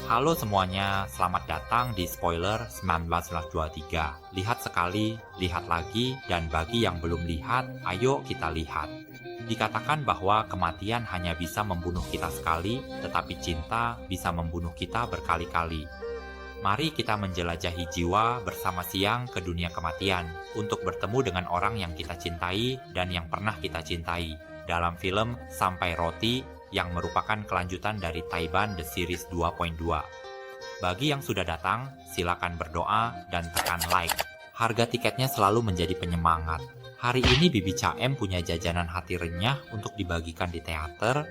Halo semuanya, selamat datang di Spoiler 1923. Lihat sekali, lihat lagi, dan bagi yang belum lihat, ayo kita lihat. Dikatakan bahwa kematian hanya bisa membunuh kita sekali, tetapi cinta bisa membunuh kita berkali-kali. Mari kita menjelajahi jiwa bersama Siang ke dunia kematian untuk bertemu dengan orang yang kita cintai dan yang pernah kita cintai dalam film Sampai Roti yang merupakan kelanjutan dari Taiban The Series 2.2. Bagi yang sudah datang, silakan berdoa dan tekan like. Harga tiketnya selalu menjadi penyemangat. Hari ini Bibi Caem punya jajanan hati renyah untuk dibagikan di teater.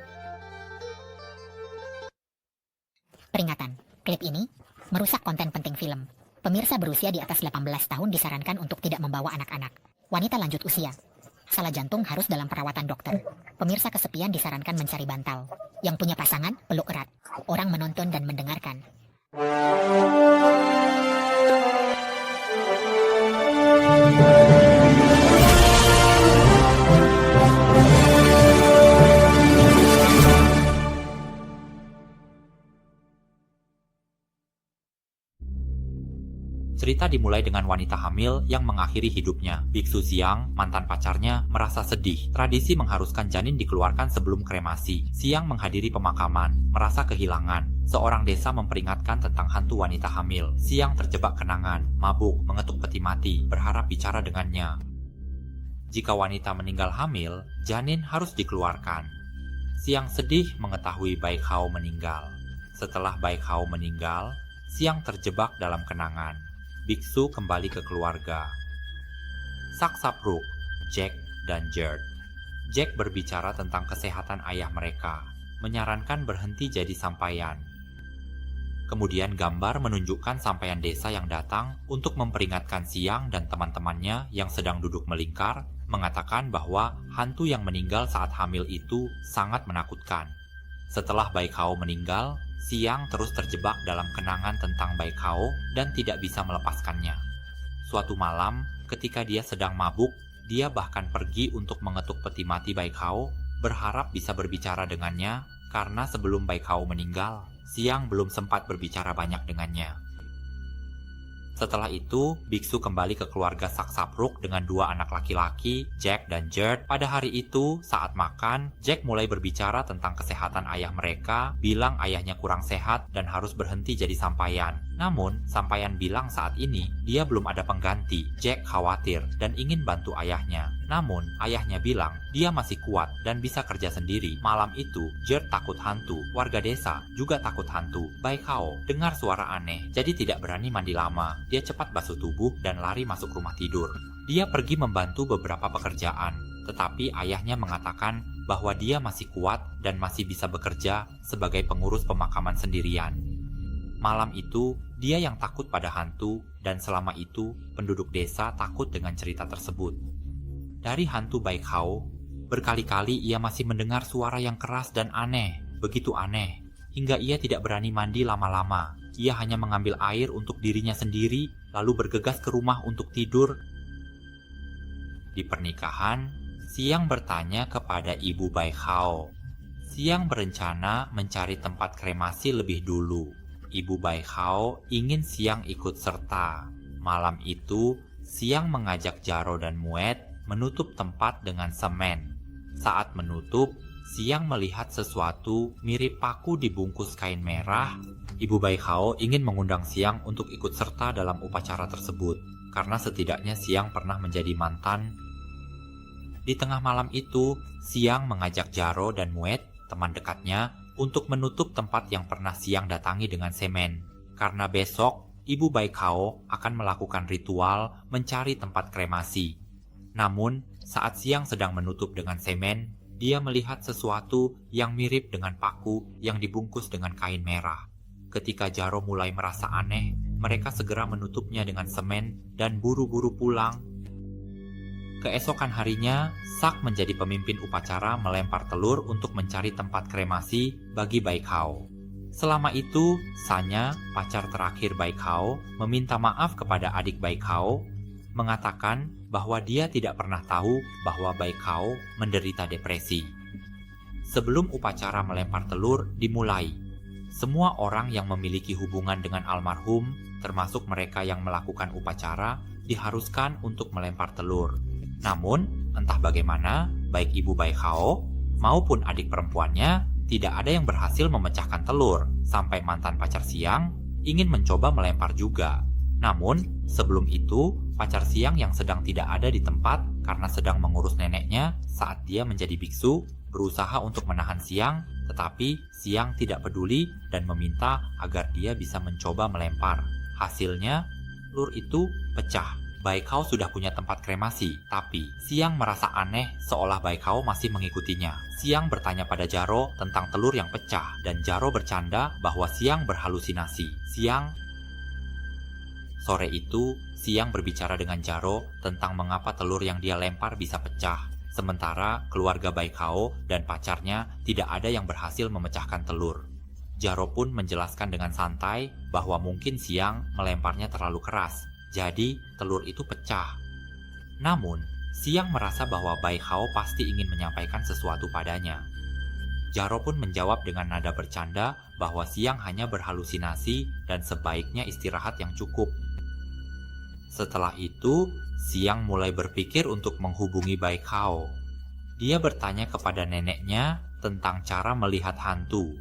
Peringatan, klip ini merusak konten penting film. Pemirsa berusia di atas 18 tahun disarankan untuk tidak membawa anak-anak. Wanita lanjut usia. Salah jantung harus dalam perawatan dokter. Pemirsa kesepian disarankan mencari bantal. Yang punya pasangan, peluk erat. Orang menonton dan mendengarkan. Cerita dimulai dengan wanita hamil yang mengakhiri hidupnya. Biksu Siang, mantan pacarnya, merasa sedih. Tradisi mengharuskan janin dikeluarkan sebelum kremasi. Siang menghadiri pemakaman, merasa kehilangan. Seorang desa memperingatkan tentang hantu wanita hamil. Siang terjebak kenangan, mabuk, mengetuk peti mati, berharap bicara dengannya. Jika wanita meninggal hamil, janin harus dikeluarkan. Siang sedih mengetahui Bai Hao meninggal. Setelah Bai Hao meninggal, Siang terjebak dalam kenangan. Biksu kembali ke keluarga. Saksapruk, Jack, dan Gerd. Jack berbicara tentang kesehatan ayah mereka, menyarankan berhenti jadi sampaian. Kemudian gambar menunjukkan sampaian desa yang datang untuk memperingatkan Siang dan teman-temannya yang sedang duduk melingkar, mengatakan bahwa hantu yang meninggal saat hamil itu sangat menakutkan. Setelah Bai Hao meninggal, Siang terus terjebak dalam kenangan tentang Bai Hao dan tidak bisa melepaskannya. Suatu malam, ketika dia sedang mabuk, dia bahkan pergi untuk mengetuk peti mati Bai Hao, berharap bisa berbicara dengannya, karena sebelum Bai Hao meninggal, Siang belum sempat berbicara banyak dengannya. Setelah itu, biksu kembali ke keluarga Saksapruk dengan dua anak laki-laki, Jack dan Gerd. Pada hari itu, saat makan, Jack mulai berbicara tentang kesehatan ayah mereka, bilang ayahnya kurang sehat dan harus berhenti jadi sampaian. Namun, sampaian bilang saat ini, dia belum ada pengganti. Jack khawatir dan ingin bantu ayahnya. Namun, ayahnya bilang, dia masih kuat dan bisa kerja sendiri. Malam itu, Gerd takut hantu. Warga desa juga takut hantu. Bai Hao dengar suara aneh, jadi tidak berani mandi lama. Dia cepat basuh tubuh dan lari masuk rumah tidur. Dia pergi membantu beberapa pekerjaan, tetapi ayahnya mengatakan bahwa dia masih kuat dan masih bisa bekerja sebagai pengurus pemakaman sendirian. Malam itu, dia yang takut pada hantu, dan selama itu, penduduk desa takut dengan cerita tersebut. Dari hantu Bai Hao, berkali-kali ia masih mendengar suara yang keras dan aneh, begitu aneh, hingga ia tidak berani mandi lama-lama. Ia hanya mengambil air untuk dirinya sendiri, lalu bergegas ke rumah untuk tidur. Di pernikahan, Siang bertanya kepada ibu Bai Hao. Siang berencana mencari tempat kremasi lebih dulu. Ibu Bai Hao ingin Siang ikut serta. Malam itu, Siang mengajak Jaro dan Muet menutup tempat dengan semen. Saat menutup, Siang melihat sesuatu mirip paku dibungkus kain merah. Ibu Bai Hao ingin mengundang Siang untuk ikut serta dalam upacara tersebut, karena setidaknya Siang pernah menjadi mantan. Di tengah malam itu, Siang mengajak Jaro dan Muet, teman dekatnya, untuk menutup tempat yang pernah Siang datangi dengan semen. Karena besok, Ibu Bai Hao akan melakukan ritual mencari tempat kremasi. Namun, saat Siang sedang menutup dengan semen, dia melihat sesuatu yang mirip dengan paku yang dibungkus dengan kain merah. Ketika Jaro mulai merasa aneh, mereka segera menutupnya dengan semen dan buru-buru pulang. Keesokan harinya, Sak menjadi pemimpin upacara melempar telur untuk mencari tempat kremasi bagi Bai Hao. Selama itu, Sanya, pacar terakhir Bai Hao, meminta maaf kepada adik Bai Hao, mengatakan bahwa dia tidak pernah tahu bahwa Bai Hao menderita depresi. Sebelum upacara melempar telur dimulai, Semua orang yang memiliki hubungan dengan almarhum, termasuk mereka yang melakukan upacara, diharuskan untuk melempar telur. Namun, entah bagaimana, baik ibu Bai Hao maupun adik perempuannya, tidak ada yang berhasil memecahkan telur, sampai mantan pacar Siang ingin mencoba melempar juga. Namun, sebelum itu, pacar Siang yang sedang tidak ada di tempat karena sedang mengurus neneknya saat dia menjadi biksu, berusaha untuk menahan Siang, tetapi Siang tidak peduli dan meminta agar dia bisa mencoba melempar. Hasilnya, telur itu pecah. Bai Hao sudah punya tempat kremasi, tapi Siang merasa aneh seolah Bai Hao masih mengikutinya. Siang bertanya pada Jaro tentang telur yang pecah, dan Jaro bercanda bahwa Siang berhalusinasi. Sore itu, Siang berbicara dengan Jaro tentang mengapa telur yang dia lempar bisa pecah. Sementara keluarga Bai Hao dan pacarnya tidak ada yang berhasil memecahkan telur. Jaro pun menjelaskan dengan santai bahwa mungkin Siang melemparnya terlalu keras, jadi telur itu pecah. Namun, Siang merasa bahwa Bai Hao pasti ingin menyampaikan sesuatu padanya. Jaro pun menjawab dengan nada bercanda bahwa Siang hanya berhalusinasi dan sebaiknya istirahat yang cukup. Setelah itu, Siang mulai berpikir untuk menghubungi Bai Hao. Dia bertanya kepada neneknya tentang cara melihat hantu.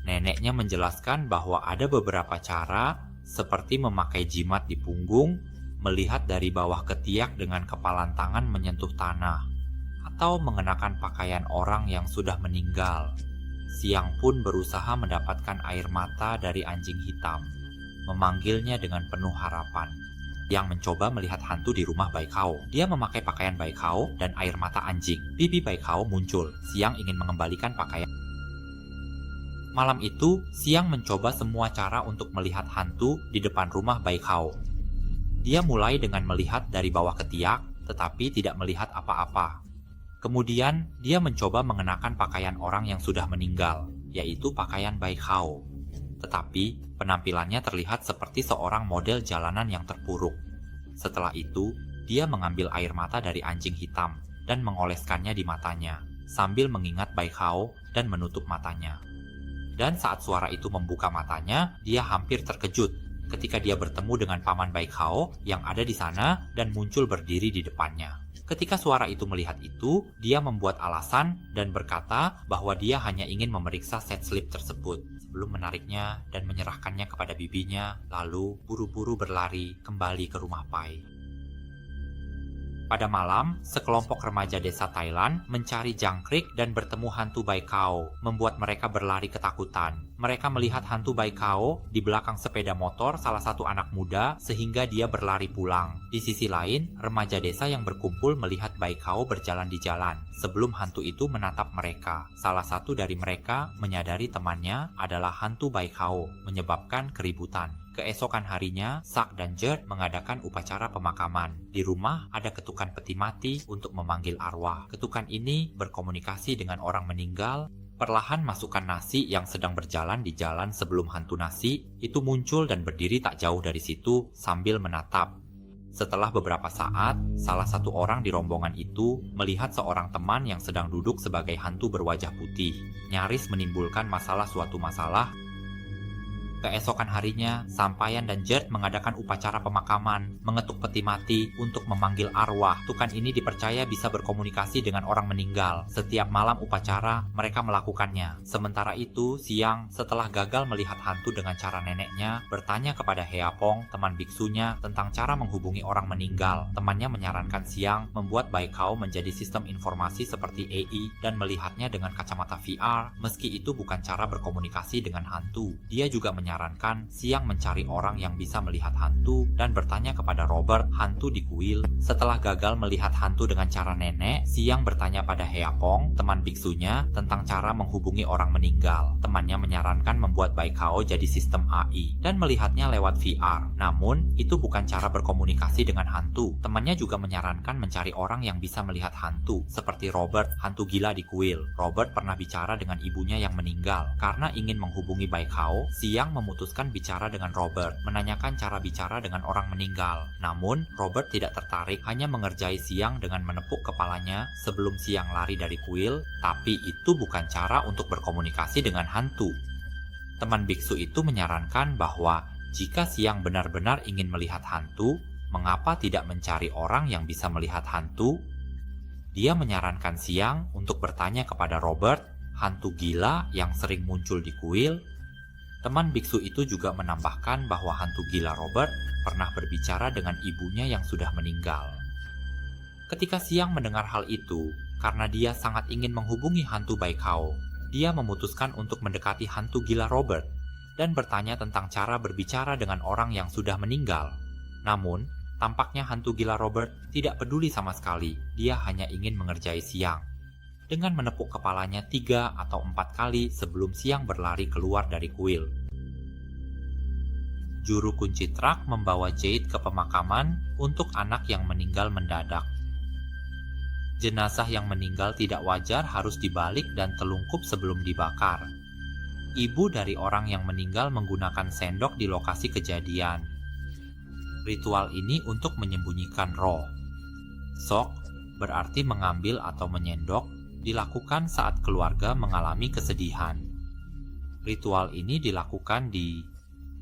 Neneknya menjelaskan bahwa ada beberapa cara, seperti memakai jimat di punggung, melihat dari bawah ketiak dengan kepalan tangan menyentuh tanah, atau mengenakan pakaian orang yang sudah meninggal. Siang pun berusaha mendapatkan air mata dari anjing hitam, memanggilnya dengan penuh harapan. Yang mencoba melihat hantu di rumah Bai Hao. Dia memakai pakaian Bai Hao dan air mata anjing. Pipi Bai Hao muncul. Siang ingin mengembalikan pakaian. Malam itu, Siang mencoba semua cara untuk melihat hantu di depan rumah Bai Hao. Dia mulai dengan melihat dari bawah ketiak, tetapi tidak melihat apa-apa. Kemudian, dia mencoba mengenakan pakaian orang yang sudah meninggal, yaitu pakaian Bai Hao. Tetapi, penampilannya terlihat seperti seorang model jalanan yang terpuruk. Setelah itu, dia mengambil air mata dari anjing hitam dan mengoleskannya di matanya, sambil mengingat Bai Hao dan menutup matanya. Dan saat suara itu membuka matanya, dia hampir terkejut ketika dia bertemu dengan paman Bai Hao yang ada di sana dan muncul berdiri di depannya. Ketika suara itu melihat itu, dia membuat alasan dan berkata bahwa dia hanya ingin memeriksa set slip tersebut sebelum menariknya dan menyerahkannya kepada bibinya, lalu buru-buru berlari kembali ke rumah Pai. Pada malam, sekelompok remaja desa Thailand mencari jangkrik dan bertemu hantu Bai Hao, membuat mereka berlari ketakutan. Mereka melihat hantu Bai Hao di belakang sepeda motor salah satu anak muda sehingga dia berlari pulang. Di sisi lain, remaja desa yang berkumpul melihat Bai Hao berjalan di jalan. Sebelum hantu itu menatap mereka, salah satu dari mereka menyadari temannya adalah hantu Bai Hao, menyebabkan keributan. Keesokan harinya, Sak dan Jerd mengadakan upacara pemakaman. Di rumah ada ketukan peti mati untuk memanggil arwah. Ketukan ini berkomunikasi dengan orang meninggal. Perlahan masukkan nasi yang sedang berjalan di jalan sebelum hantu nasi itu muncul dan berdiri tak jauh dari situ sambil menatap. Setelah beberapa saat, salah satu orang di rombongan itu melihat seorang teman yang sedang duduk sebagai hantu berwajah putih, nyaris menimbulkan suatu masalah. Keesokan harinya, Sampayan dan Jerd mengadakan upacara pemakaman, mengetuk peti mati untuk memanggil arwah. Tukan ini dipercaya bisa berkomunikasi dengan orang meninggal. Setiap malam upacara, mereka melakukannya. Sementara itu, Siang, setelah gagal melihat hantu dengan cara neneknya, bertanya kepada Heapong, teman biksunya, tentang cara menghubungi orang meninggal. Temannya menyarankan Siang membuat Bai Hao menjadi sistem informasi seperti AI dan melihatnya dengan kacamata VR, meski itu bukan cara berkomunikasi dengan hantu. Dia juga menyarankan Siang mencari orang yang bisa melihat hantu dan bertanya kepada Robert, hantu di kuil. Setelah gagal melihat hantu dengan cara nenek, Siang bertanya pada Heapong, teman biksunya, tentang cara menghubungi orang meninggal. Temannya menyarankan membuat Bai Hao jadi sistem AI dan melihatnya lewat VR. Namun, itu bukan cara berkomunikasi dengan hantu. Temannya juga menyarankan mencari orang yang bisa melihat hantu, seperti Robert, hantu gila di kuil. Robert pernah bicara dengan ibunya yang meninggal. Karena ingin menghubungi Bai Hao, Siang memutuskan bicara dengan Robert, menanyakan cara bicara dengan orang meninggal. Namun, Robert tidak tertarik, hanya mengerjai Siang dengan menepuk kepalanya sebelum Siang lari dari kuil, tapi itu bukan cara untuk berkomunikasi dengan hantu. Teman biksu itu menyarankan bahwa jika Siang benar-benar ingin melihat hantu, mengapa tidak mencari orang yang bisa melihat hantu? Dia menyarankan Siang untuk bertanya kepada Robert, hantu gila yang sering muncul di kuil. Teman biksu itu juga menambahkan bahwa hantu gila Robert pernah berbicara dengan ibunya yang sudah meninggal. Ketika Siang mendengar hal itu, karena dia sangat ingin menghubungi hantu Baikao, dia memutuskan untuk mendekati hantu gila Robert dan bertanya tentang cara berbicara dengan orang yang sudah meninggal. Namun, tampaknya hantu gila Robert tidak peduli sama sekali. Dia hanya ingin mengerjai Siang dengan menepuk kepalanya 3 atau 4 kali sebelum Siang berlari keluar dari kuil. Juru kunci truk membawa Jade ke pemakaman untuk anak yang meninggal mendadak. Jenazah yang meninggal tidak wajar harus dibalik dan telungkup sebelum dibakar. Ibu dari orang yang meninggal menggunakan sendok di lokasi kejadian. Ritual ini untuk menyembunyikan roh. Sok berarti mengambil atau menyendok, dilakukan saat keluarga mengalami kesedihan. Ritual ini dilakukan di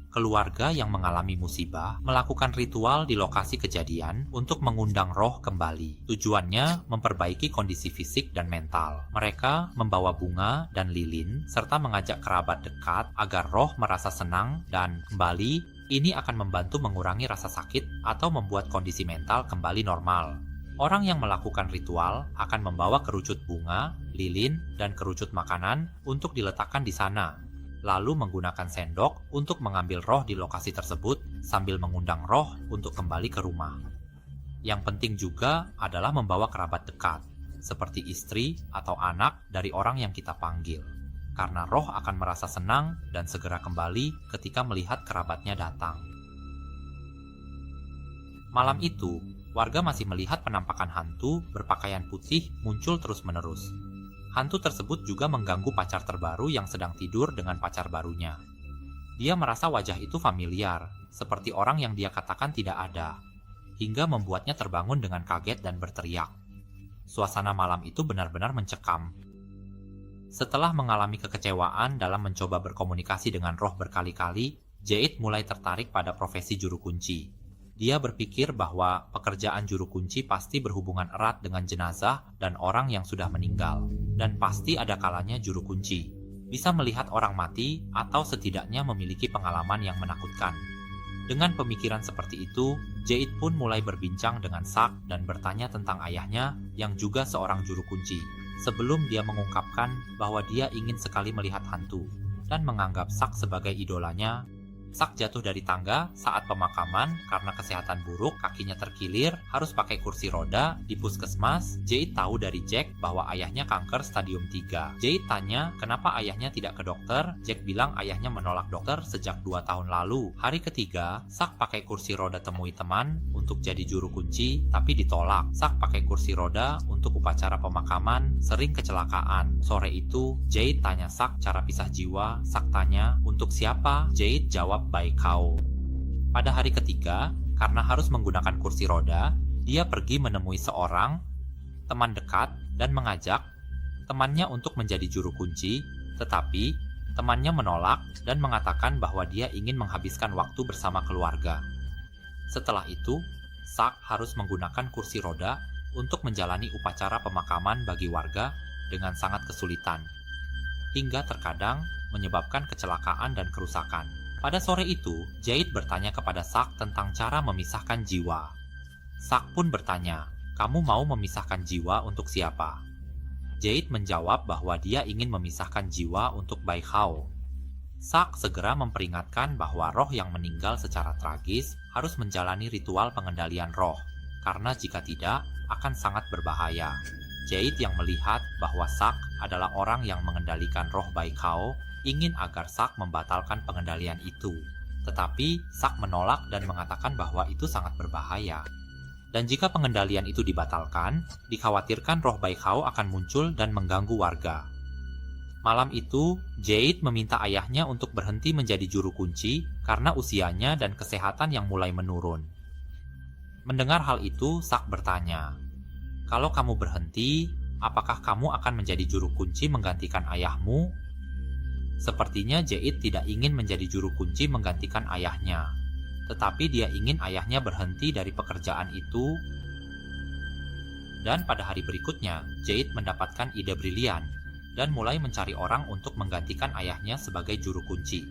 keluarga yang mengalami musibah melakukan ritual di lokasi kejadian untuk mengundang roh kembali. Tujuannya memperbaiki kondisi fisik dan mental. Mereka membawa bunga dan lilin serta mengajak kerabat dekat agar roh merasa senang dan kembali. Ini akan membantu mengurangi rasa sakit atau membuat kondisi mental kembali normal. Orang yang melakukan ritual akan membawa kerucut bunga, lilin, dan kerucut makanan untuk diletakkan di sana, lalu menggunakan sendok untuk mengambil roh di lokasi tersebut sambil mengundang roh untuk kembali ke rumah. Yang penting juga adalah membawa kerabat dekat, seperti istri atau anak dari orang yang kita panggil, karena roh akan merasa senang dan segera kembali ketika melihat kerabatnya datang. Malam itu, warga masih melihat penampakan hantu berpakaian putih muncul terus-menerus. Hantu tersebut juga mengganggu pacar terbaru yang sedang tidur dengan pacar barunya. Dia merasa wajah itu familiar, seperti orang yang dia katakan tidak ada, hingga membuatnya terbangun dengan kaget dan berteriak. Suasana malam itu benar-benar mencekam. Setelah mengalami kekecewaan dalam mencoba berkomunikasi dengan roh berkali-kali, Jade mulai tertarik pada profesi juru kunci. Dia berpikir bahwa pekerjaan juru kunci pasti berhubungan erat dengan jenazah dan orang yang sudah meninggal. Dan pasti ada kalanya juru kunci bisa melihat orang mati atau setidaknya memiliki pengalaman yang menakutkan. Dengan pemikiran seperti itu, Jade pun mulai berbincang dengan Sak dan bertanya tentang ayahnya yang juga seorang juru kunci. Sebelum dia mengungkapkan bahwa dia ingin sekali melihat hantu dan menganggap Sak sebagai idolanya, Sak jatuh dari tangga saat pemakaman karena kesehatan buruk, kakinya terkilir, harus pakai kursi roda di puskesmas. Jade tahu dari Jack bahwa ayahnya kanker stadium 3. Jade tanya kenapa ayahnya tidak ke dokter. Jack bilang ayahnya menolak dokter sejak 2 tahun lalu. Hari ketiga, Sak pakai kursi roda temui teman untuk jadi juru kunci, tapi ditolak. Sak pakai kursi roda untuk upacara pemakaman, sering kecelakaan. Sore itu, Jade tanya Sak cara pisah jiwa. Sak tanya, untuk siapa? Jade jawab Baikao. Pada hari ketiga, karena harus menggunakan kursi roda, dia pergi menemui seorang teman dekat dan mengajak temannya untuk menjadi juru kunci, tetapi temannya menolak dan mengatakan bahwa dia ingin menghabiskan waktu bersama keluarga. Setelah itu, Sak harus menggunakan kursi roda untuk menjalani upacara pemakaman bagi warga dengan sangat kesulitan, hingga terkadang menyebabkan kecelakaan dan kerusakan. Pada sore itu, Jade bertanya kepada Sak tentang cara memisahkan jiwa. Sak pun bertanya, kamu mau memisahkan jiwa untuk siapa? Jade menjawab bahwa dia ingin memisahkan jiwa untuk Baikao. Sak segera memperingatkan bahwa roh yang meninggal secara tragis harus menjalani ritual pengendalian roh, karena jika tidak, akan sangat berbahaya. Jade yang melihat bahwa Sak adalah orang yang mengendalikan roh Baikao, ingin agar Sak membatalkan pengendalian itu. Tetapi Sak menolak dan mengatakan bahwa itu sangat berbahaya. Dan jika pengendalian itu dibatalkan, dikhawatirkan roh Baikao akan muncul dan mengganggu warga. Malam itu, Jade meminta ayahnya untuk berhenti menjadi juru kunci karena usianya dan kesehatan yang mulai menurun. Mendengar hal itu, Sak bertanya, kalau kamu berhenti, apakah kamu akan menjadi juru kunci menggantikan ayahmu? Sepertinya Jade tidak ingin menjadi juru kunci menggantikan ayahnya, tetapi dia ingin ayahnya berhenti dari pekerjaan itu. Dan pada hari berikutnya, Jade mendapatkan ide brilian dan mulai mencari orang untuk menggantikan ayahnya sebagai juru kunci.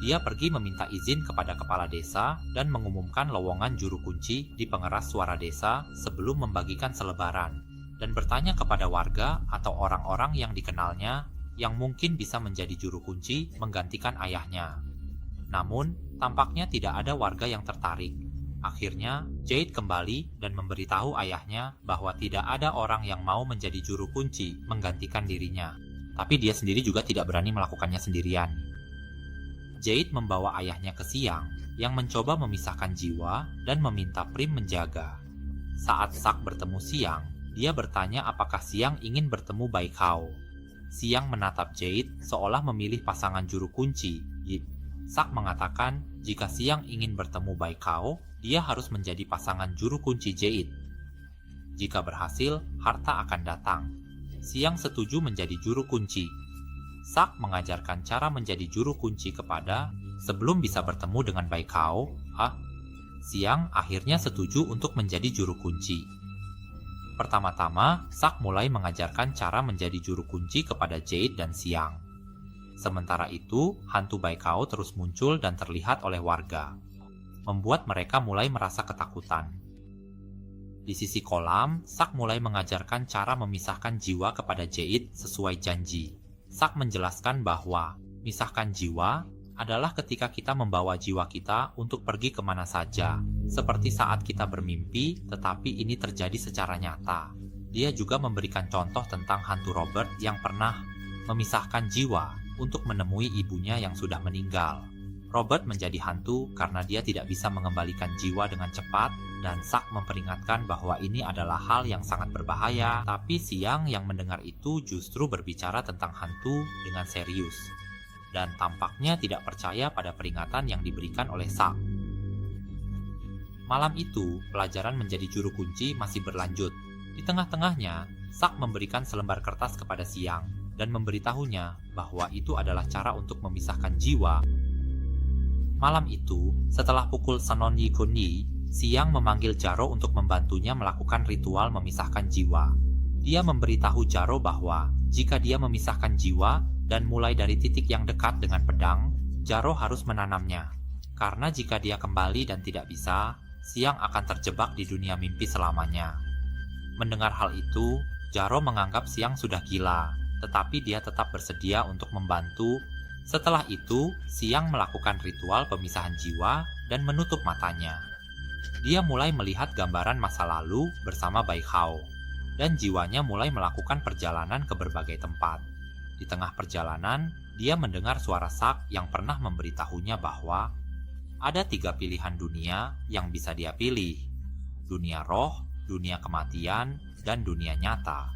Dia pergi meminta izin kepada kepala desa dan mengumumkan lowongan juru kunci di pengeras suara desa sebelum membagikan selebaran, dan bertanya kepada warga atau orang-orang yang dikenalnya yang mungkin bisa menjadi juru kunci menggantikan ayahnya. Namun, tampaknya tidak ada warga yang tertarik. Akhirnya, Jade kembali dan memberitahu ayahnya bahwa tidak ada orang yang mau menjadi juru kunci menggantikan dirinya. Tapi dia sendiri juga tidak berani melakukannya sendirian. Jade membawa ayahnya ke Siang yang mencoba memisahkan jiwa dan meminta Prim menjaga. Saat Sak bertemu Siang, dia bertanya apakah Siang ingin bertemu Baikao. Siang menatap Jade seolah memilih pasangan juru kunci. Sak mengatakan jika Siang ingin bertemu Baikao, dia harus menjadi pasangan juru kunci Jade. Jika berhasil, harta akan datang. Siang setuju menjadi juru kunci. Sak mengajarkan cara menjadi juru kunci kepada sebelum bisa bertemu dengan Baikao. Siang akhirnya setuju untuk menjadi juru kunci. Pertama-tama, Sak mulai mengajarkan cara menjadi juru kunci kepada Jade dan Siang. Sementara itu, hantu Baikao terus muncul dan terlihat oleh warga, membuat mereka mulai merasa ketakutan. Di sisi kolam, Sak mulai mengajarkan cara memisahkan jiwa kepada Jade sesuai janji. Sak menjelaskan bahwa misahkan jiwa adalah ketika kita membawa jiwa kita untuk pergi kemana saja, seperti saat kita bermimpi, tetapi ini terjadi secara nyata. Dia juga memberikan contoh tentang hantu Robert yang pernah memisahkan jiwa untuk menemui ibunya yang sudah meninggal. Robert menjadi hantu karena dia tidak bisa mengembalikan jiwa dengan cepat, dan Sak memperingatkan bahwa ini adalah hal yang sangat berbahaya. Tapi Siang yang mendengar itu justru berbicara tentang hantu dengan serius, dan tampaknya tidak percaya pada peringatan yang diberikan oleh Sak. Malam itu, pelajaran menjadi juru kunci masih berlanjut. Di tengah-tengahnya, Sak memberikan selembar kertas kepada Siang dan memberitahunya bahwa itu adalah cara untuk memisahkan jiwa. Malam itu, setelah pukul Sanon Yikuni, Siang memanggil Jaro untuk membantunya melakukan ritual memisahkan jiwa. Dia memberitahu Jaro bahwa jika dia memisahkan jiwa dan mulai dari titik yang dekat dengan pedang, Jaro harus menanamnya. Karena jika dia kembali dan tidak bisa, Siang akan terjebak di dunia mimpi selamanya. Mendengar hal itu, Jaro menganggap Siang sudah gila, tetapi dia tetap bersedia untuk membantu. Setelah itu, Siang melakukan ritual pemisahan jiwa dan menutup matanya. Dia mulai melihat gambaran masa lalu bersama Baikao, dan jiwanya mulai melakukan perjalanan ke berbagai tempat. Di tengah perjalanan, dia mendengar suara Sak yang pernah memberitahunya bahwa ada 3 pilihan dunia yang bisa dia pilih: dunia roh, dunia kematian, dan dunia nyata.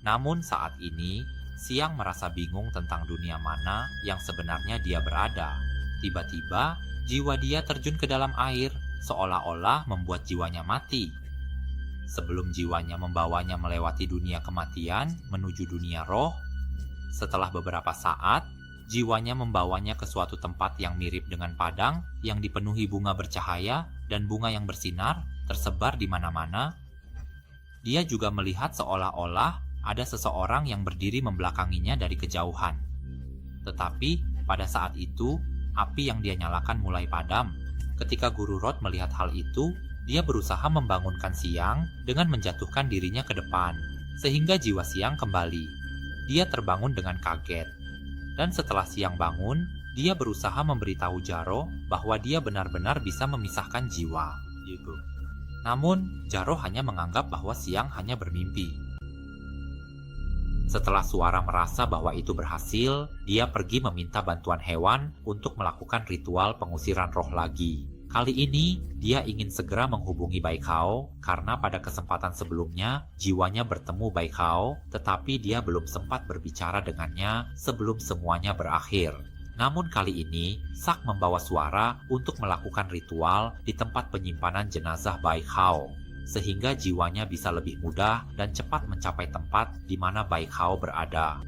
Namun saat ini, Siang merasa bingung tentang dunia mana yang sebenarnya dia berada. Tiba-tiba, jiwa dia terjun ke dalam air, seolah-olah membuat jiwanya mati. Sebelum jiwanya membawanya melewati dunia kematian menuju dunia roh, setelah beberapa saat, jiwanya membawanya ke suatu tempat yang mirip dengan padang yang dipenuhi bunga bercahaya dan bunga yang bersinar tersebar di mana-mana. Dia juga melihat seolah-olah ada seseorang yang berdiri membelakanginya dari kejauhan. Tetapi pada saat itu, api yang dia nyalakan mulai padam. Ketika Guru Rod melihat hal itu, dia berusaha membangunkan Siang dengan menjatuhkan dirinya ke depan, sehingga jiwa Siang kembali. Dia terbangun dengan kaget. Dan setelah Siang bangun, dia berusaha memberitahu Jaro bahwa dia benar-benar bisa memisahkan jiwa. Namun, Jaro hanya menganggap bahwa Siang hanya bermimpi. Setelah Suara merasa bahwa itu berhasil, dia pergi meminta bantuan hewan untuk melakukan ritual pengusiran roh lagi. Kali ini, dia ingin segera menghubungi Baikao karena pada kesempatan sebelumnya, jiwanya bertemu Baikao, tetapi dia belum sempat berbicara dengannya sebelum semuanya berakhir. Namun kali ini, Sak membawa Suara untuk melakukan ritual di tempat penyimpanan jenazah Baikao, sehingga jiwanya bisa lebih mudah dan cepat mencapai tempat di mana Baikao berada.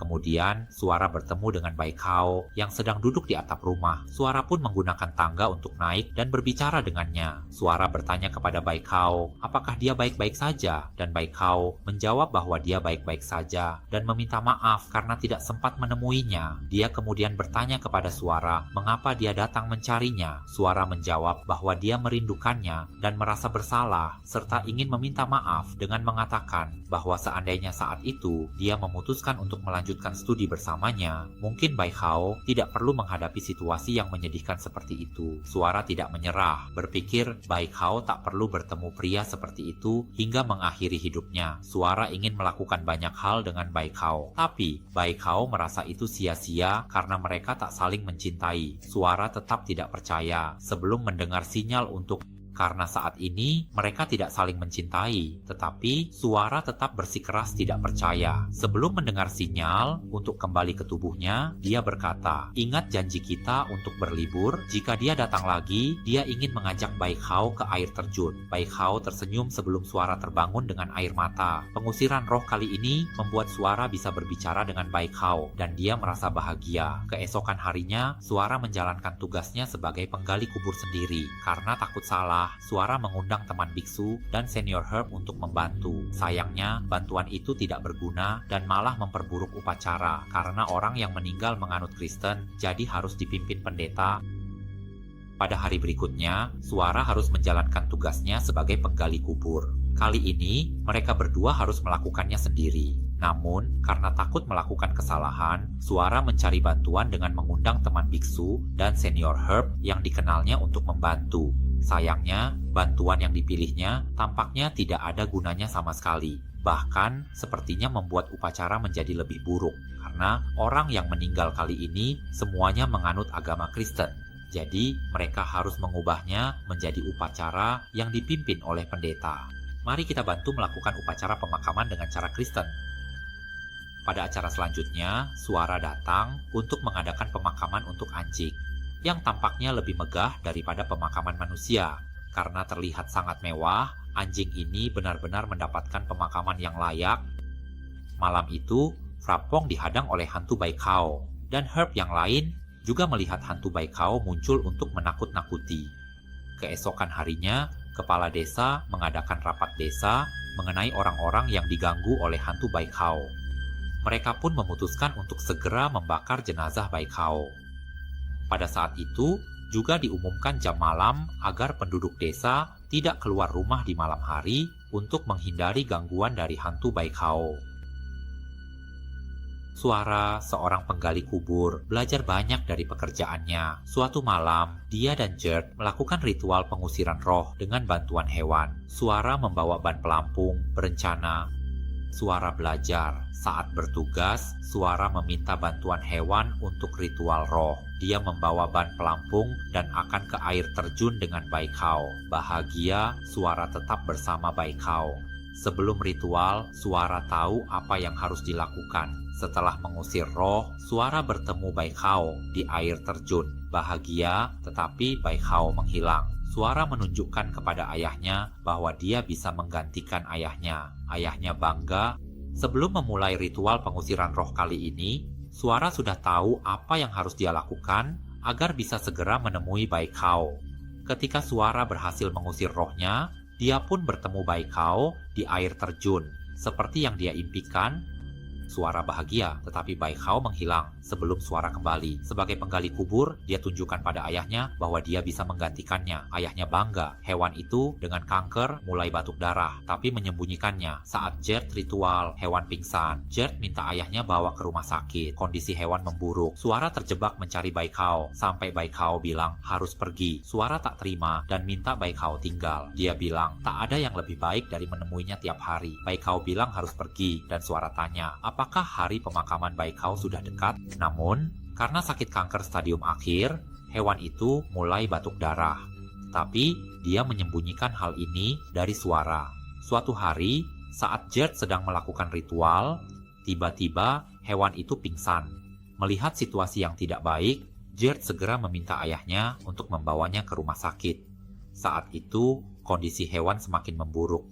Kemudian, Suara bertemu dengan Baikao yang sedang duduk di atap rumah. Suara pun menggunakan tangga untuk naik dan berbicara dengannya. Suara bertanya kepada Baikao, apakah dia baik-baik saja? Dan Baikao menjawab bahwa dia baik-baik saja dan meminta maaf karena tidak sempat menemuinya. Dia kemudian bertanya kepada Suara mengapa dia datang mencarinya. Suara menjawab bahwa dia merindukannya dan merasa bersalah serta ingin meminta maaf dengan mengatakan bahwa seandainya saat itu dia memutuskan untuk melanjutkan studi bersamanya, mungkin Baikao tidak perlu menghadapi situasi yang menyedihkan seperti itu. Suara tidak menyerah, berpikir Baikao tak perlu bertemu pria seperti itu hingga mengakhiri hidupnya. Suara ingin melakukan banyak hal dengan Baikao, tapi Baikao merasa itu sia-sia karena mereka tak saling mencintai. Suara tetap tidak percaya sebelum mendengar sinyal untuk karena saat ini mereka tidak saling mencintai, tetapi Suara tetap bersikeras tidak percaya. Sebelum mendengar sinyal untuk kembali ke tubuhnya, dia berkata, ingat janji kita untuk berlibur. Jika dia datang lagi, dia ingin mengajak Baikao ke air terjun. Baikao tersenyum sebelum Suara terbangun dengan air mata. Pengusiran roh kali ini membuat Suara bisa berbicara dengan Baikao dan dia merasa bahagia. Keesokan harinya, Suara menjalankan tugasnya sebagai penggali kubur sendiri. Karena takut salah, Suara mengundang teman biksu dan senior Herb untuk membantu. Sayangnya, bantuan itu tidak berguna dan malah memperburuk upacara karena orang yang meninggal menganut Kristen, jadi harus dipimpin pendeta. Pada hari berikutnya, Suara harus menjalankan tugasnya sebagai penggali kubur. Kali ini, mereka berdua harus melakukannya sendiri. Namun, karena takut melakukan kesalahan, Suara mencari bantuan dengan mengundang teman biksu dan senior Herb yang dikenalnya untuk membantu. Sayangnya, bantuan yang dipilihnya tampaknya tidak ada gunanya sama sekali. Bahkan, sepertinya membuat upacara menjadi lebih buruk, karena orang yang meninggal kali ini semuanya menganut agama Kristen. Jadi, mereka harus mengubahnya menjadi upacara yang dipimpin oleh pendeta. Mari kita bantu melakukan upacara pemakaman dengan cara Kristen. Pada acara selanjutnya, Suara datang untuk mengadakan pemakaman untuk anjing, yang tampaknya lebih megah daripada pemakaman manusia. Karena terlihat sangat mewah, anjing ini benar-benar mendapatkan pemakaman yang layak. Malam itu, Frapong dihadang oleh hantu Baikao, dan Herb yang lain juga melihat hantu Baikao muncul untuk menakut-nakuti. Keesokan harinya, kepala desa mengadakan rapat desa mengenai orang-orang yang diganggu oleh hantu Baikao. Mereka pun memutuskan untuk segera membakar jenazah Baikao. Pada saat itu, juga diumumkan jam malam agar penduduk desa tidak keluar rumah di malam hari untuk menghindari gangguan dari hantu Baikao. Suara, seorang penggali kubur, belajar banyak dari pekerjaannya. Suatu malam, dia dan Gert melakukan ritual pengusiran roh dengan bantuan hewan. Suara membawa ban pelampung, berencana. Suara belajar. Saat bertugas, Suara meminta bantuan hewan untuk ritual roh. Dia membawa ban pelampung dan akan ke air terjun dengan Baikao. Bahagia, Suara tetap bersama Baikao. Sebelum ritual, Suara tahu apa yang harus dilakukan. Setelah mengusir roh, Suara bertemu Baikao di air terjun. Bahagia, tetapi Baikao menghilang. Suara menunjukkan kepada ayahnya bahwa dia bisa menggantikan ayahnya. Ayahnya bangga. Sebelum memulai ritual pengusiran roh kali ini, Suara sudah tahu apa yang harus dia lakukan agar bisa segera menemui Baikao. Ketika Suara berhasil mengusir rohnya, dia pun bertemu Baikao di air terjun. Seperti yang dia impikan, Suara bahagia, tetapi Baikao menghilang sebelum Suara kembali. Sebagai penggali kubur, dia tunjukkan pada ayahnya bahwa dia bisa menggantikannya. Ayahnya bangga. Hewan itu dengan kanker mulai batuk darah, tapi menyembunyikannya. Saat Gert ritual, hewan pingsan. Gert minta ayahnya bawa ke rumah sakit. Kondisi hewan memburuk. Suara terjebak mencari Baikao, sampai Baikao bilang harus pergi. Suara tak terima dan minta Baikao tinggal. Dia bilang tak ada yang lebih baik dari menemuinya tiap hari. Baikao bilang harus pergi, dan Suara tanya, apakah hari pemakaman Baikao sudah dekat? Namun, karena sakit kanker stadium akhir, hewan itu mulai batuk darah. Tapi, dia menyembunyikan hal ini dari Suara. Suatu hari, saat Gert sedang melakukan ritual, tiba-tiba hewan itu pingsan. Melihat situasi yang tidak baik, Gert segera meminta ayahnya untuk membawanya ke rumah sakit. Saat itu, kondisi hewan semakin memburuk.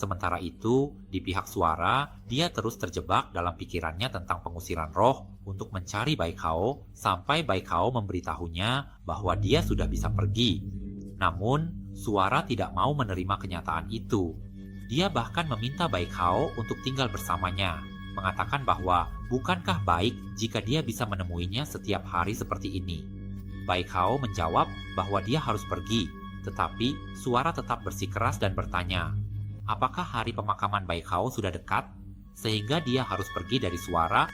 Sementara itu, di pihak Suara, dia terus terjebak dalam pikirannya tentang pengusiran roh untuk mencari Baikao sampai Baikao memberitahunya bahwa dia sudah bisa pergi. Namun, Suara tidak mau menerima kenyataan itu. Dia bahkan meminta Baikao untuk tinggal bersamanya, mengatakan bahwa bukankah baik jika dia bisa menemuinya setiap hari seperti ini. Baikao menjawab bahwa dia harus pergi, tetapi Suara tetap bersikeras dan bertanya, apakah hari pemakaman Baikao sudah dekat, sehingga dia harus pergi dari Suara,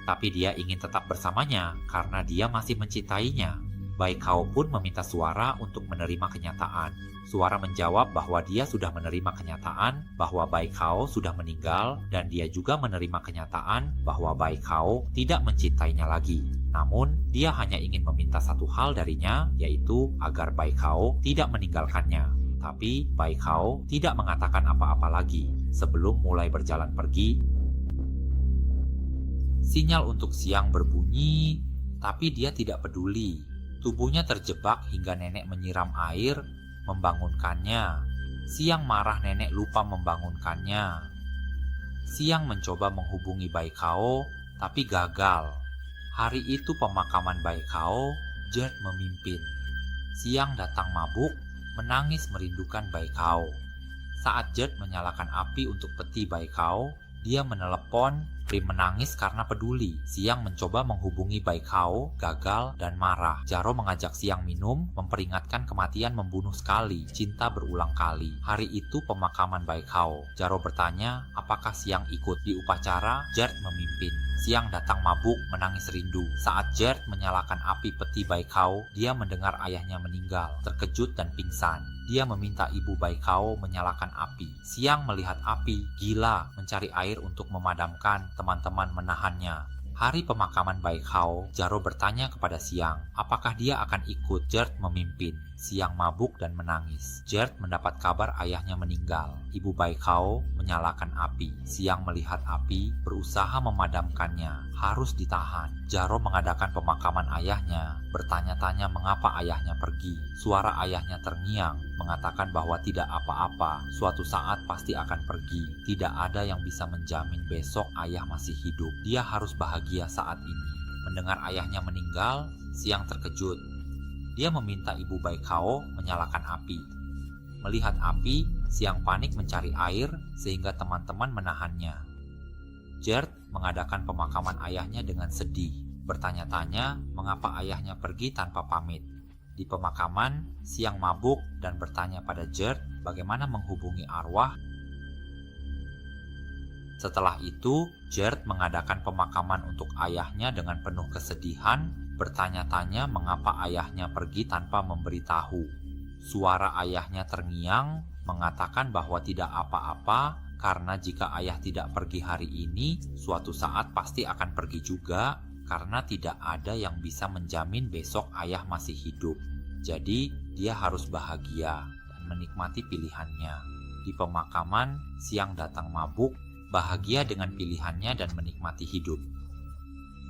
tapi dia ingin tetap bersamanya karena dia masih mencintainya. Baikao pun meminta Suara untuk menerima kenyataan. Suara menjawab bahwa dia sudah menerima kenyataan bahwa Baikao sudah meninggal dan dia juga menerima kenyataan bahwa Baikao tidak mencintainya lagi. Namun, dia hanya ingin meminta satu hal darinya, yaitu agar Baikao tidak meninggalkannya. Tapi Baikao tidak mengatakan apa-apa lagi. Sebelum mulai berjalan pergi, sinyal untuk Siang berbunyi, tapi dia tidak peduli. Tubuhnya terjebak hingga nenek menyiram air, membangunkannya. Siang marah nenek lupa membangunkannya. Siang mencoba menghubungi Baikao, tapi gagal. Hari itu pemakaman Baikao, Gerd memimpin. Siang datang mabuk, menangis merindukan Baikao. Saat Gerd menyalakan api untuk peti Baikao, dia menelepon. Prim menangis karena peduli. Siang mencoba menghubungi Baikao, gagal dan marah. Jaro mengajak Siang minum, memperingatkan kematian membunuh sekali, cinta berulang kali. Hari itu pemakaman Baikao. Jaro bertanya, apakah Siang ikut di upacara? Gerd memimpin. Siang datang mabuk, menangis rindu. Saat Gerd menyalakan api peti Baikao, dia mendengar ayahnya meninggal, terkejut dan pingsan. Dia meminta ibu Baikao menyalakan api. Siang melihat api, gila, mencari air untuk memadamkan. Teman-teman menahannya. Hari pemakaman Baikao, Jaro bertanya kepada Siang, apakah dia akan ikut? Gerd memimpin. Siang mabuk dan menangis. Gerd mendapat kabar ayahnya meninggal. Ibu Baikao menyalakan api. Siang melihat api, berusaha memadamkannya. Harus ditahan. Jaro mengadakan pemakaman ayahnya, bertanya-tanya mengapa ayahnya pergi. Suara ayahnya terngiang, mengatakan bahwa tidak apa-apa, suatu saat pasti akan pergi. Tidak ada yang bisa menjamin besok ayah masih hidup. Dia harus bahagia saat ini. Mendengar ayahnya meninggal, Siang terkejut. Dia meminta ibu Baikao menyalakan api. Melihat api, Siang panik mencari air sehingga teman-teman menahannya. Gerd mengadakan pemakaman ayahnya dengan sedih, bertanya-tanya mengapa ayahnya pergi tanpa pamit. Di pemakaman, Siang mabuk dan bertanya pada Gerd bagaimana menghubungi arwah. Setelah itu, Gerd mengadakan pemakaman untuk ayahnya dengan penuh kesedihan, bertanya-tanya mengapa ayahnya pergi tanpa memberitahu. Suara ayahnya terngiang, mengatakan bahwa tidak apa-apa, karena jika ayah tidak pergi hari ini, suatu saat pasti akan pergi juga, karena tidak ada yang bisa menjamin besok ayah masih hidup. Jadi, dia harus bahagia dan menikmati pilihannya. Di pemakaman, Siang datang mabuk, bahagia dengan pilihannya dan menikmati hidup.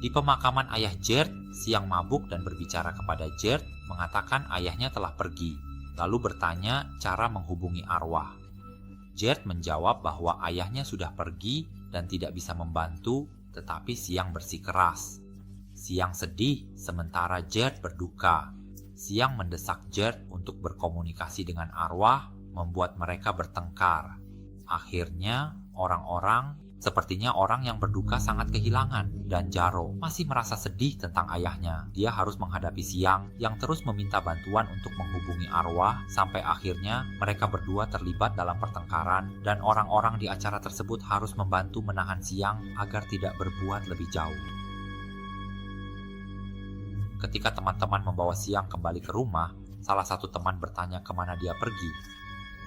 Di pemakaman ayah Gerd, Siang mabuk dan berbicara kepada Gerd, mengatakan ayahnya telah pergi, lalu bertanya cara menghubungi arwah. Gerd menjawab bahwa ayahnya sudah pergi dan tidak bisa membantu, tetapi Siang bersikeras. Siang sedih, sementara Gerd berduka. Siang mendesak Gerd untuk berkomunikasi dengan arwah, membuat mereka bertengkar. Akhirnya, sepertinya orang yang berduka sangat kehilangan, dan Jaro masih merasa sedih tentang ayahnya. Dia harus menghadapi Siang yang terus meminta bantuan untuk menghubungi arwah, sampai akhirnya mereka berdua terlibat dalam pertengkaran, dan orang-orang di acara tersebut harus membantu menahan Siang agar tidak berbuat lebih jauh. Ketika teman-teman membawa Siang kembali ke rumah, salah satu teman bertanya kemana dia pergi.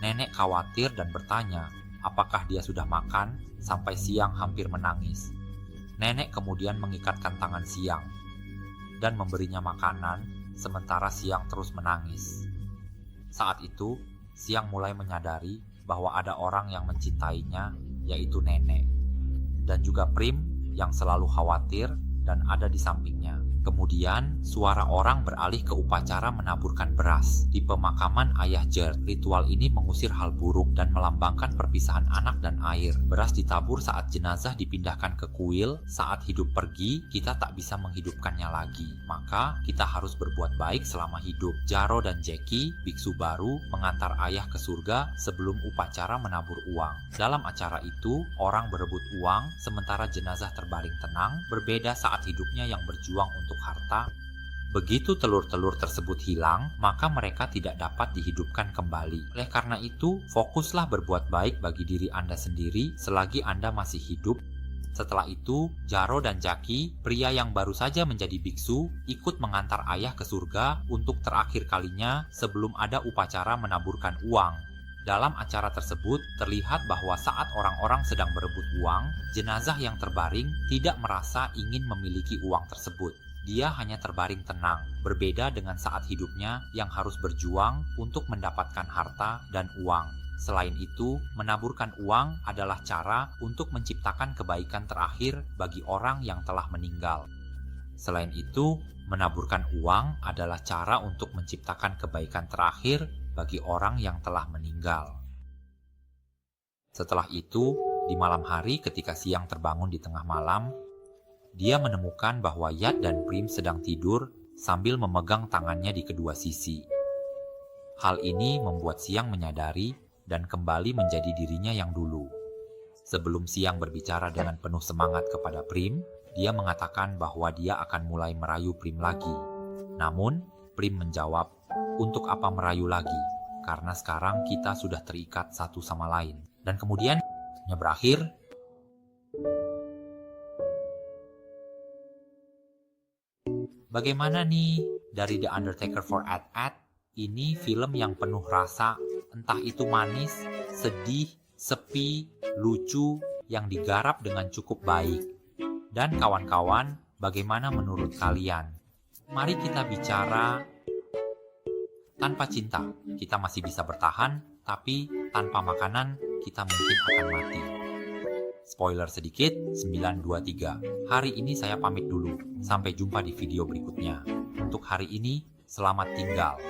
Nenek khawatir dan bertanya, apakah dia sudah makan, sampai Siang hampir menangis. Nenek kemudian mengikatkan tangan Siang dan memberinya makanan, sementara Siang terus menangis. Saat itu, Siang mulai menyadari bahwa ada orang yang mencintainya, yaitu nenek, dan juga Prim yang selalu khawatir dan ada di sampingnya. Kemudian, suara orang beralih ke upacara menaburkan beras. Di pemakaman ayah Gerd, ritual ini mengusir hal buruk dan melambangkan perpisahan anak dan air. Beras ditabur saat jenazah dipindahkan ke kuil. Saat hidup pergi, kita tak bisa menghidupkannya lagi. Maka, kita harus berbuat baik selama hidup. Jaro dan Jackie, biksu baru, mengantar ayah ke surga sebelum upacara menabur uang. Dalam acara itu, orang berebut uang, sementara jenazah terbaring tenang, berbeda saat hidupnya yang berjuang untuk harta. Begitu telur-telur tersebut hilang, maka mereka tidak dapat dihidupkan kembali. Oleh karena itu, fokuslah berbuat baik bagi diri Anda sendiri selagi Anda masih hidup. Setelah itu, Jaro dan Jackie, pria yang baru saja menjadi biksu, ikut mengantar ayah ke surga untuk terakhir kalinya sebelum ada upacara menaburkan uang. Dalam acara tersebut, terlihat bahwa saat orang-orang sedang berebut uang, jenazah yang terbaring tidak merasa ingin memiliki uang tersebut. Dia hanya terbaring tenang, berbeda dengan saat hidupnya yang harus berjuang untuk mendapatkan harta dan uang. Selain itu, menaburkan uang adalah cara untuk menciptakan kebaikan terakhir bagi orang yang telah meninggal. Selain itu, menaburkan uang adalah cara untuk menciptakan kebaikan terakhir bagi orang yang telah meninggal. Setelah itu, di malam hari ketika Siang terbangun di tengah malam, dia menemukan bahwa Yat dan Prim sedang tidur sambil memegang tangannya di kedua sisi. Hal ini membuat Siang menyadari dan kembali menjadi dirinya yang dulu. Sebelum Siang berbicara dengan penuh semangat kepada Prim, dia mengatakan bahwa dia akan mulai merayu Prim lagi. Namun, Prim menjawab, "Untuk apa merayu lagi? Karena sekarang kita sudah terikat satu sama lain." Dan kemudian, berakhir. Bagaimana nih dari The Undertaker for At? Ini film yang penuh rasa, entah itu manis, sedih, sepi, lucu, yang digarap dengan cukup baik. Dan kawan-kawan, bagaimana menurut kalian? Mari kita bicara. Tanpa cinta, kita masih bisa bertahan, tapi tanpa makanan, kita mungkin akan mati. Spoiler sedikit, 923. Hari ini saya pamit dulu. Sampai jumpa di video berikutnya. Untuk hari ini, selamat tinggal.